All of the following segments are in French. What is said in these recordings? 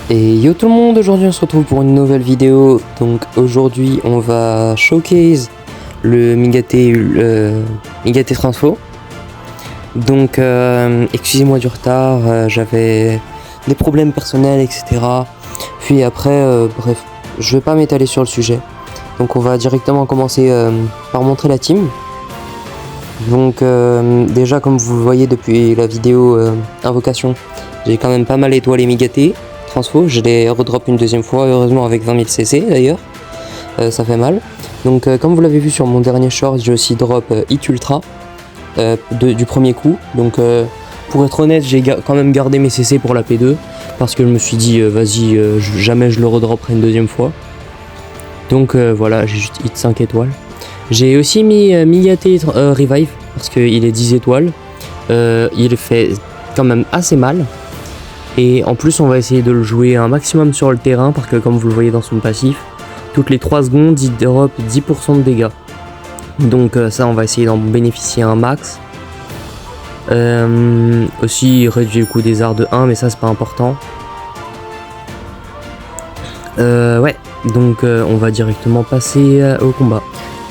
Et yo tout le monde, aujourd'hui on se retrouve pour une nouvelle vidéo. Donc aujourd'hui on va showcase le Migaté Transfo. Donc excusez-moi du retard, j'avais des problèmes personnels etc. Puis après bref, je vais pas m'étaler sur le sujet. Donc on va directement commencer par montrer la team. Donc déjà comme vous le voyez depuis la vidéo invocation, j'ai quand même pas mal étoilé Migaté Transfo, je l'ai redrop une deuxième fois, heureusement avec 20 000 CC d'ailleurs, ça fait mal. Donc comme vous l'avez vu sur mon dernier short, j'ai aussi drop Hit Ultra du premier coup. Donc pour être honnête, j'ai quand même gardé mes CC pour la P2, parce que je me suis dit vas-y, jamais je le redropperai une deuxième fois. Donc voilà, j'ai juste Hit 5 étoiles. J'ai aussi mis Migaté Revive, parce qu'il est 10 étoiles, il fait quand même assez mal. Et en plus on va essayer de le jouer un maximum sur le terrain, parce que comme vous le voyez dans son passif, toutes les 3 secondes il drop 10% de dégâts. Donc ça on va essayer d'en bénéficier un max. Aussi il réduit le coût des arts de 1, mais ça c'est pas important. Ouais, donc on va directement passer au combat.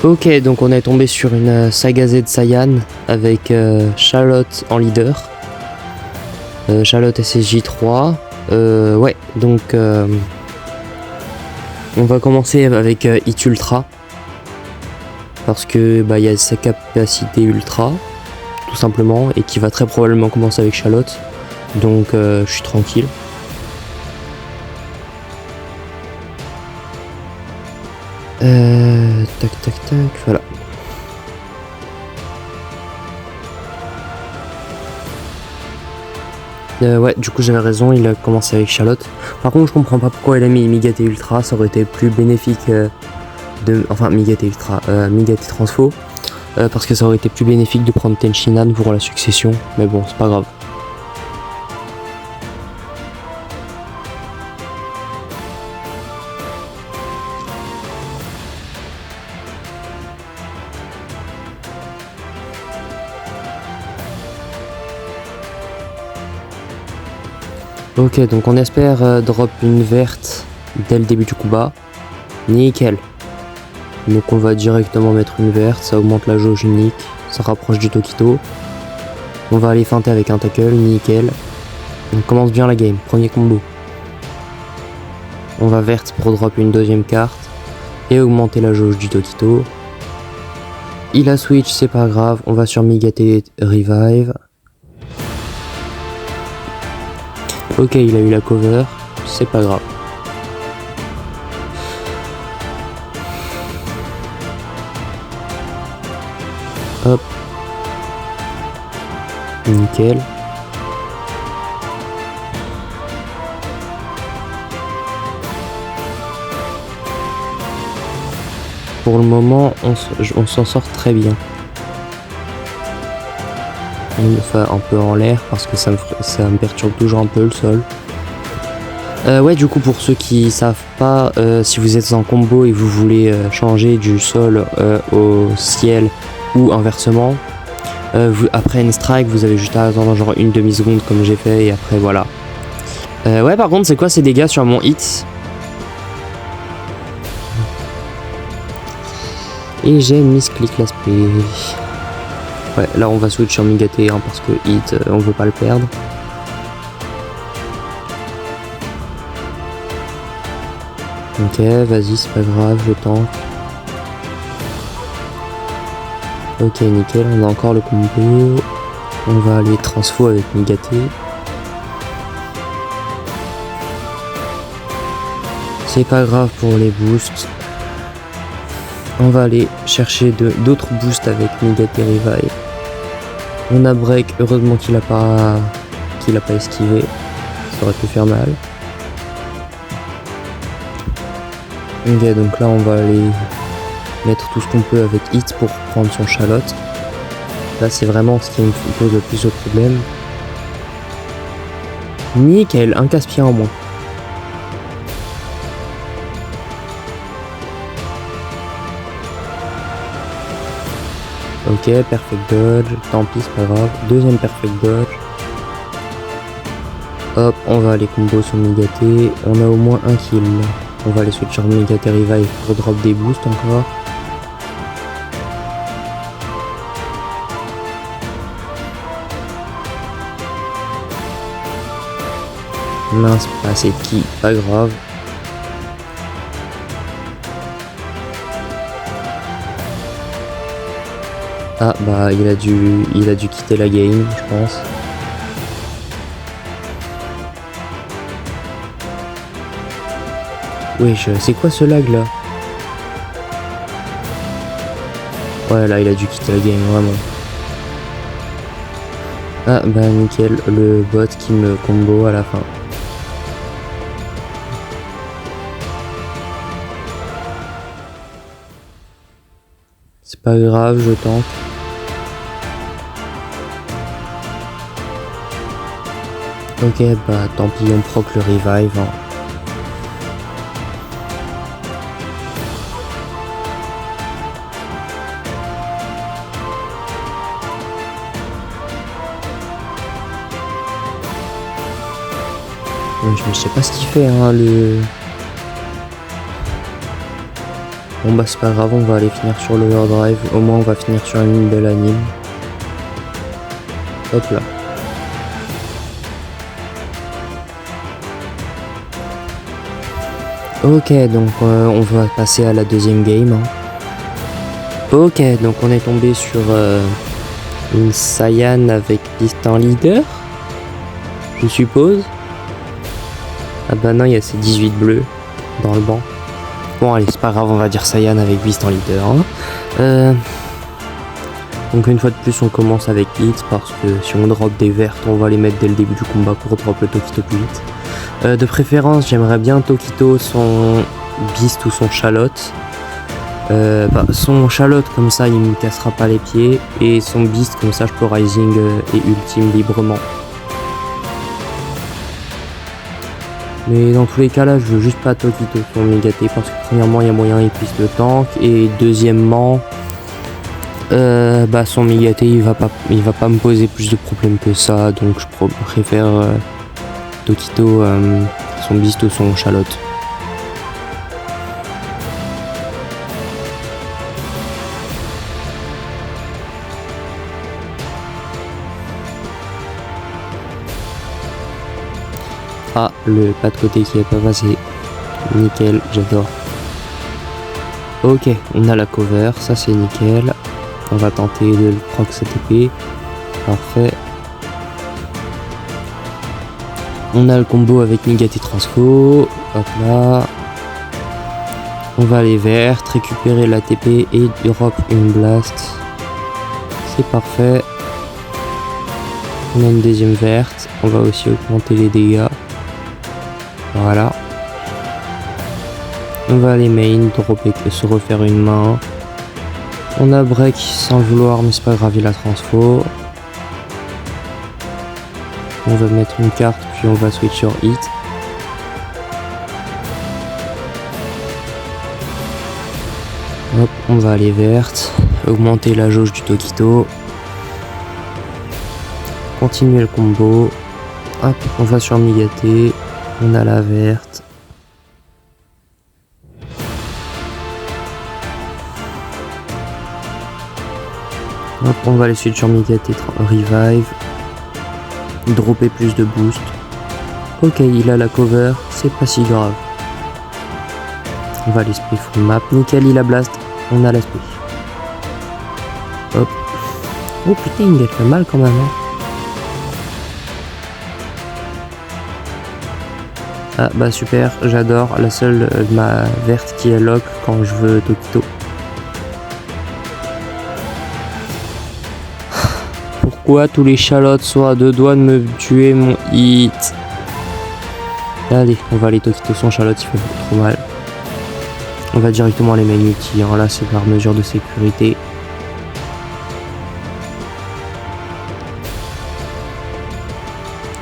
Ok, donc on est tombé sur une Saga Z Saiyan avec Charlotte en leader. Charlotte SSJ 3. Ouais, donc on va commencer avec Hit Ultra, parce que il y a sa capacité ultra tout simplement, et qui va très probablement commencer avec Charlotte. Donc je suis tranquille. Tac tac tac, voilà. Ouais, du coup j'avais raison, il a commencé avec Charlotte. Par contre je comprends pas pourquoi il a mis Migaté Ultra, ça aurait été plus bénéfique Migaté Ultra, Migaté Transfo, parce que ça aurait été plus bénéfique de prendre Tenshinhan pour la succession, mais bon c'est pas grave. Ok, donc on espère drop une verte dès le début du combat. Nickel. Donc on va directement mettre une verte, ça augmente la jauge unique, ça rapproche du Tokito. On va aller feinter avec un tackle, nickel. On commence bien la game, premier combo. On va verte pour drop une deuxième carte et augmenter la jauge du Tokito. Il a switch, c'est pas grave, on va sur Migaté Revive. Ok, il a eu la cover, c'est pas grave. Hop. Nickel. Pour le moment, on s'en sort très bien. On le fait un peu en l'air parce que ça me perturbe toujours un peu le sol. Ouais, du coup pour ceux qui savent pas, si vous êtes en combo et vous voulez changer du sol au ciel ou inversement, après une strike vous avez juste à attendre genre une demi-seconde comme j'ai fait, et après voilà. Ouais, par contre c'est quoi ces dégâts sur mon hit? Et j'ai misclick l'aspect. Ouais, là on va switch sur Migaté parce que hit, on veut pas le perdre. Ok, vas-y, c'est pas grave, je tente. Ok, nickel, on a encore le combo. On va aller transfo avec Migaté. C'est pas grave pour les boosts. On va aller chercher d'autres boosts avec Migaté Revive. On a break, heureusement qu'il a pas esquivé, ça aurait pu faire mal. Ok, donc là on va aller mettre tout ce qu'on peut avec Hit pour prendre son Charlotte. Là c'est vraiment ce qui me pose le plus de problème. Nickel, un casse-pied en moins. Ok, perfect dodge, tant pis, c'est pas grave. Deuxième perfect dodge. Hop, on va aller combo sur Migaté. On a au moins un kill. On va aller switch sur Migaté Revive pour drop des boosts encore. Mince, pas assez de ki, pas grave. Ah bah il a dû quitter la game, je pense. Wesh, c'est quoi ce lag là? Ouais, là il a dû quitter la game, vraiment. Ah bah nickel, le bot qui me combo à la fin. C'est pas grave, je tente. Ok, bah tant pis, on proc le revive. Hein. Je ne sais pas ce qu'il fait, hein, le... Bon bah c'est pas grave, on va aller finir sur l'overdrive. Au moins on va finir sur une belle anime. Hop là. Ok, donc on va passer à la deuxième game. Hein. Ok, donc on est tombé sur une Saiyan avec piste en leader, je suppose. Ah bah non, il y a ces 18 bleus dans le banc. Bon allez, c'est pas grave, on va dire Saiyan avec Beast en leader. Hein. Donc une fois de plus, on commence avec hits parce que si on drop des vertes, on va les mettre dès le début du combat pour drop le Tokito plus vite. De préférence, j'aimerais bien Tokito son Beast ou son Chalotte. Son Chalotte, comme ça, il me cassera pas les pieds. Et son Beast, comme ça, je peux Rising et Ultime librement. Mais dans tous les cas là, je veux juste pas Tokito sur Migaté parce que premièrement il y a moyen qu'il puisse le tank et deuxièmement son Migaté il va pas me poser plus de problèmes que ça, donc je préfère Tokito son Beast ou son Chalotte. Ah, le pas de côté qui est pas passé. Nickel, j'adore. Ok, on a la cover, ça c'est nickel. On va tenter de le proc cette épée. Parfait. On a le combo avec Migaté Transfo. Hop là. On va aller verte, récupérer la TP et drop une blast. C'est parfait. On a une deuxième verte. On va aussi augmenter les dégâts. Voilà. On va aller main, dropper, se refaire une main. On a break sans le vouloir, mais c'est pas grave, il a transfo. On va mettre une carte, puis on va switch sur hit. Hop, on va aller verte. Augmenter la jauge du Tokito. Continuer le combo. Hop, on va sur Migaté. On a la verte. Hop, on va aller switch sur Migaté Revive. Dropper plus de boost. Ok, il a la cover, c'est pas si grave. On va aller spray full map. Nickel, il a blast. On a la spray. Hop. Oh putain, il fait mal quand même. Hein. Ah bah super, j'adore. La seule ma verte qui est lock quand je veux Tokito. Pourquoi tous les chalottes sont à deux doigts de me tuer mon hit? Allez, on va aller Tokito son chalotte, il fait trop mal. On va directement aller main ulti, hein. Là c'est par mesure de sécurité.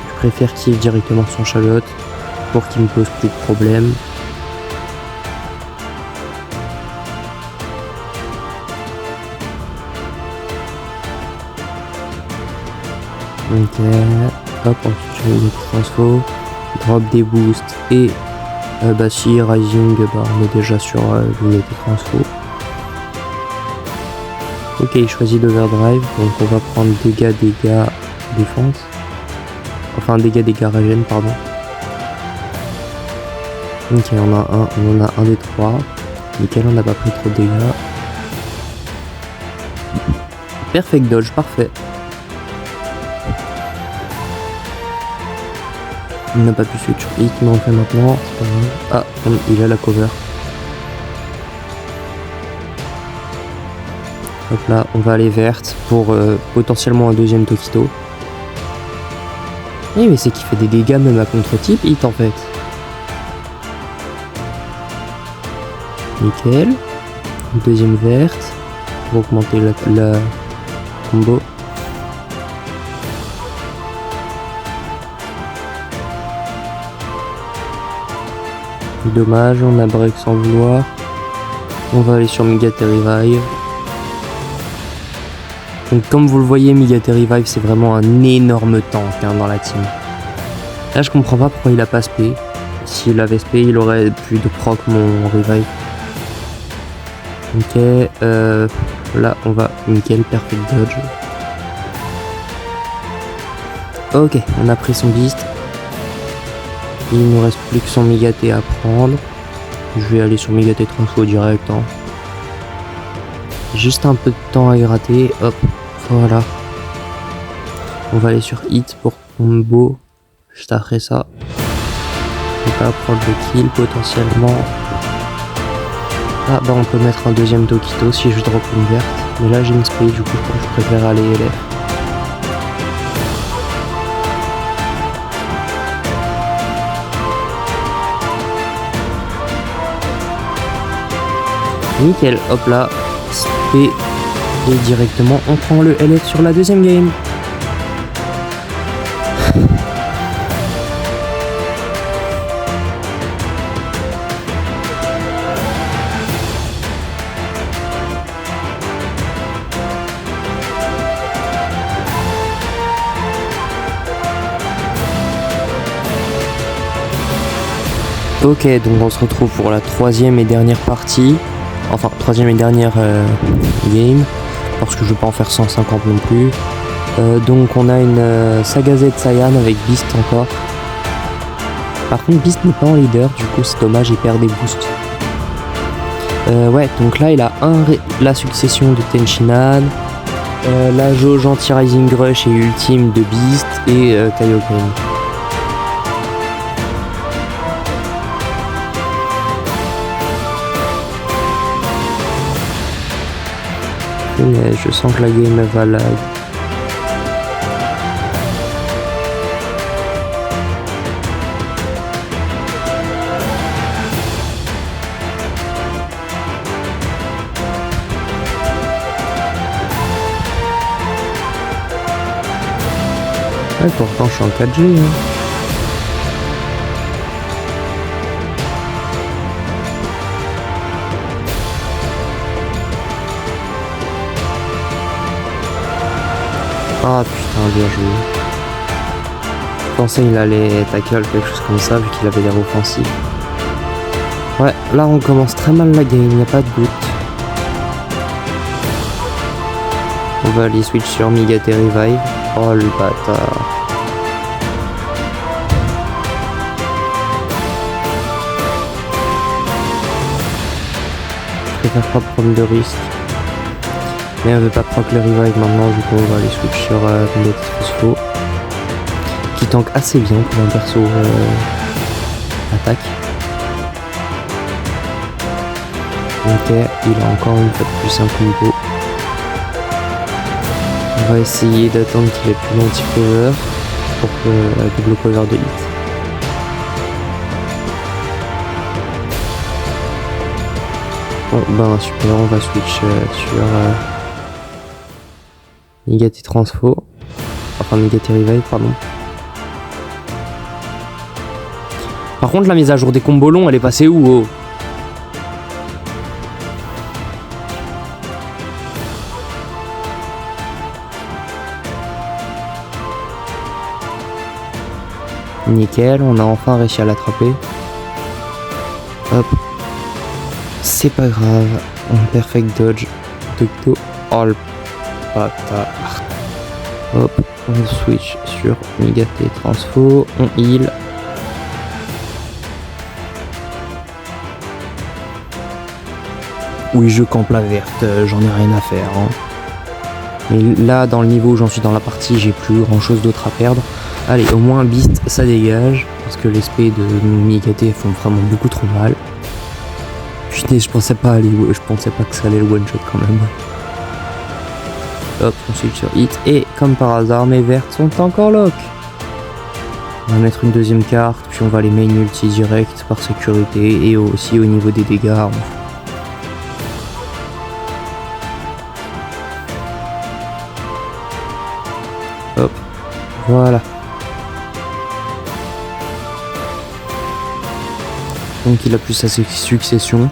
Je préfère qu'il directement son chalotte pour qu'il me pose plus de problèmes. Ok, hop, on switch Migate Transfo, drop des boosts et bah si Rising, bah on est déjà sur Migate Transfo. Ok, il choisit l'overdrive, donc on va prendre dégâts, défense. Enfin dégâts, régène, pardon. Ok, on en a un des trois. Nickel, on n'a pas pris trop de dégâts. Perfect dodge, parfait. Il n'a pas pu switch sur hit, mais on le fait maintenant, c'est pas grave. Ah, il a la cover. Hop là, on va aller verte pour potentiellement un deuxième Tokito. Eh mais c'est qu'il fait des dégâts même à contre-type hit en fait. Nickel. Deuxième verte pour augmenter la combo. Dommage, on a break sans vouloir. On va aller sur Migate Revive. Donc comme vous le voyez, Migate Revive c'est vraiment un énorme tank hein, dans la team. Là je comprends pas pourquoi il a pas SP. S'il avait SP il aurait pu de proc mon Revive. Ok, là on va nickel, perfect dodge. Ok, on a pris son beast. Il nous reste plus que son Migate à prendre. Je vais aller sur Migate Transfo direct. Hein. Juste un peu de temps à gratter. Hop, voilà. On va aller sur hit pour combo. Juste après ça. On va prendre le kill potentiellement. Ah bah on peut mettre un deuxième Tokito si je drop une verte. Mais là j'ai une spray, du coup je pense que je préfère aller LF. Nickel, hop là, SP et directement on prend le LF sur la deuxième game. Ok, donc on se retrouve pour la troisième et dernière partie. Enfin, troisième et dernière game. Parce que je veux pas en faire 150 non plus. Donc on a une Saga Z Saiyan avec Beast encore. Par contre, Beast n'est pas en leader, du coup c'est dommage, il perd des boosts. Ouais, donc là il a la succession de Tenshinhan, la jauge anti-Rising Rush et ultime de Beast et Kaioken. Je sens que la game va lag. Ouais, pourtant je suis en 4G. Hein. Ah putain, bien joué. Je pensais qu'il allait tackle quelque chose comme ça vu qu'il avait l'air offensif. Ouais, là on commence très mal la game, il n'y a pas de doute. On va aller switch sur Migate Revive. Oh le bâtard. Je préfère pas prendre de risques. Mais on veut pas proc le revive maintenant, du coup on va aller switch sur Migate Transfo. Qui tank assez bien pour un perso attaque. Ok, il a encore une fois de plus un combo. On va essayer d'attendre qu'il ait plus l'anti-cover pour que la double cover de hit. Bon ben super, on va switch sur Migate Transfo. Enfin Migate Revive, pardon. Par contre la mise à jour des combos longs elle est passée où oh? Nickel, on a enfin réussi à l'attraper. Hop. C'est pas grave. On perfect dodge. Docto. Oh le bâtard. Hop. On switch sur Migate Transfo. On heal. Oui, je campe la verte. J'en ai rien à faire. Hein. Mais là, dans le niveau où j'en suis dans la partie, j'ai plus grand chose d'autre à perdre. Allez, au moins Beast, ça dégage. Parce que les spés de Migate font vraiment beaucoup trop mal. Putain, je pensais pas que ça allait le one shot quand même. Hop, on switch sur hit. Et comme par hasard, mes vertes sont encore lock. On va mettre une deuxième carte, puis on va les main multi direct par sécurité. Et aussi au niveau des dégâts. Hop, voilà. Donc il a plus sa succession.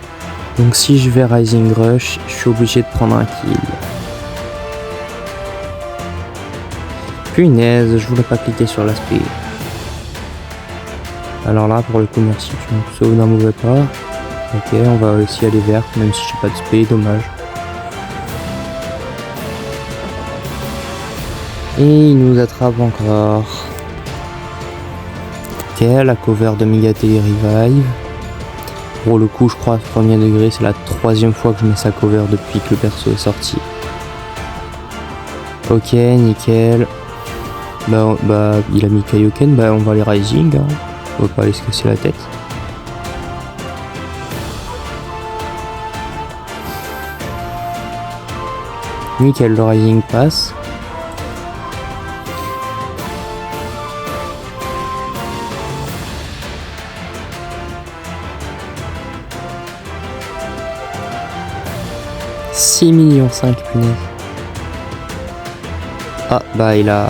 Donc si je vais Rising Rush, je suis obligé de prendre un kill. Punaise, je voulais pas cliquer sur l'aspect. Alors là, pour le coup, merci, tu me sauves d'un mauvais pas. Ok, on va aussi aller verte, même si j'ai pas de spé, dommage. Et il nous attrape encore. Ok, la cover de Migate Revive. Pour le coup, je crois, premier degré, c'est la troisième fois que je mets sa cover depuis que le perso est sorti. Ok, nickel. Bah, il a mis Kaioken, bah on va aller Rising, hein. On va pas aller se casser la tête. Nickel, le Rising passe. « 6,5 millions, punaise. » Ah, bah il a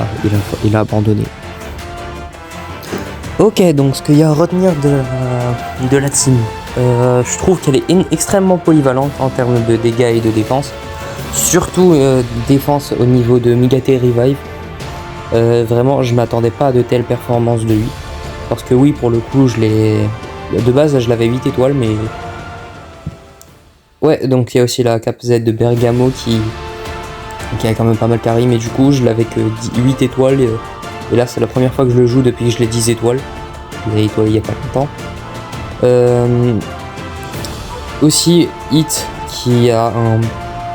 abandonné. Ok, donc ce qu'il y a à retenir de la team, je trouve qu'elle est extrêmement polyvalente en termes de dégâts et de défense. Surtout défense au niveau de Migate Revive. Vraiment, je m'attendais pas à de telles performances de lui. Parce que oui, pour le coup, de base, je l'avais 8 étoiles, mais... Ouais, donc il y a aussi la Cap Z de Bergamo qui a quand même pas mal carré, mais du coup je l'avais que 8 étoiles et là c'est la première fois que je le joue depuis que je l'ai 10 étoiles. Je l'ai étoilé il y a pas longtemps. Aussi Hit qui a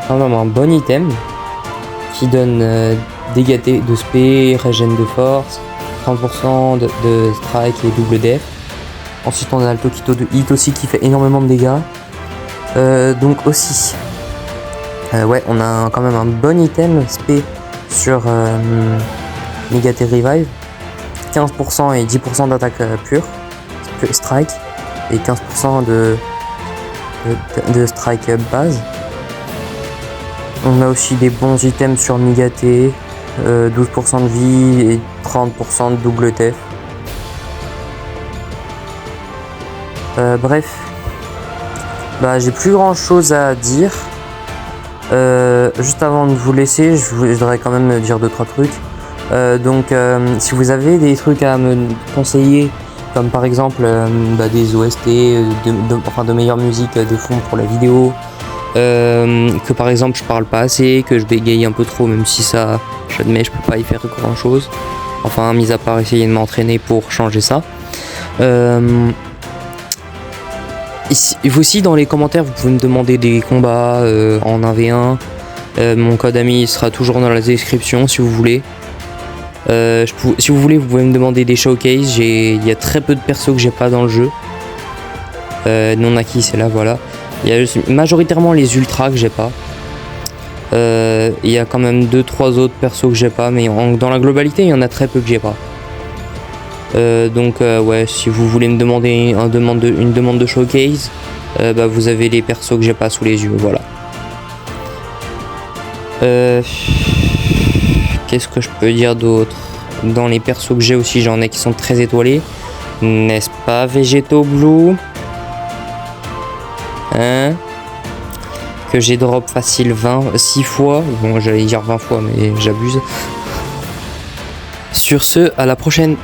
quand même un bon item qui donne dégâts de spé, régène de force, 30% de strike et double def. Ensuite on a Alto Kito de Hit aussi qui fait énormément de dégâts. Donc aussi ouais, on a quand même un bon item spé sur Migate Revive, 15% et 10% d'attaque pure strike et 15% de strike base. On a aussi des bons items sur Migate, 12% de vie et 30% de double def. Bref, bah j'ai plus grand chose à dire. Juste avant de vous laisser, je voudrais quand même dire 2-3 trucs. Si vous avez des trucs à me conseiller, comme par exemple des OST, de meilleure musique de fond pour la vidéo, que par exemple je parle pas assez, que je bégaye un peu trop, même si ça, j'admets, je peux pas y faire grand chose. Enfin, mis à part essayer de m'entraîner pour changer ça. Aussi dans les commentaires vous pouvez me demander des combats en 1v1. Mon code ami sera toujours dans la description si vous voulez. Si vous voulez vous pouvez me demander des showcases. Il y a très peu de persos que j'ai pas dans le jeu. Non acquis c'est là, voilà. Il y a majoritairement les ultras que j'ai pas. Il y a quand même 2-3 autres persos que j'ai pas, mais dans la globalité il y en a très peu que j'ai pas. Ouais, si vous voulez me demander une demande de showcase, vous avez les persos que j'ai pas sous les yeux, voilà. Qu'est-ce que je peux dire d'autre? Dans les persos que j'ai aussi, j'en ai qui sont très étoilés, n'est-ce pas Végéto Blue? Hein? Que j'ai drop facile 6 fois, bon j'allais dire 20 fois mais j'abuse. Sur ce, à la prochaine.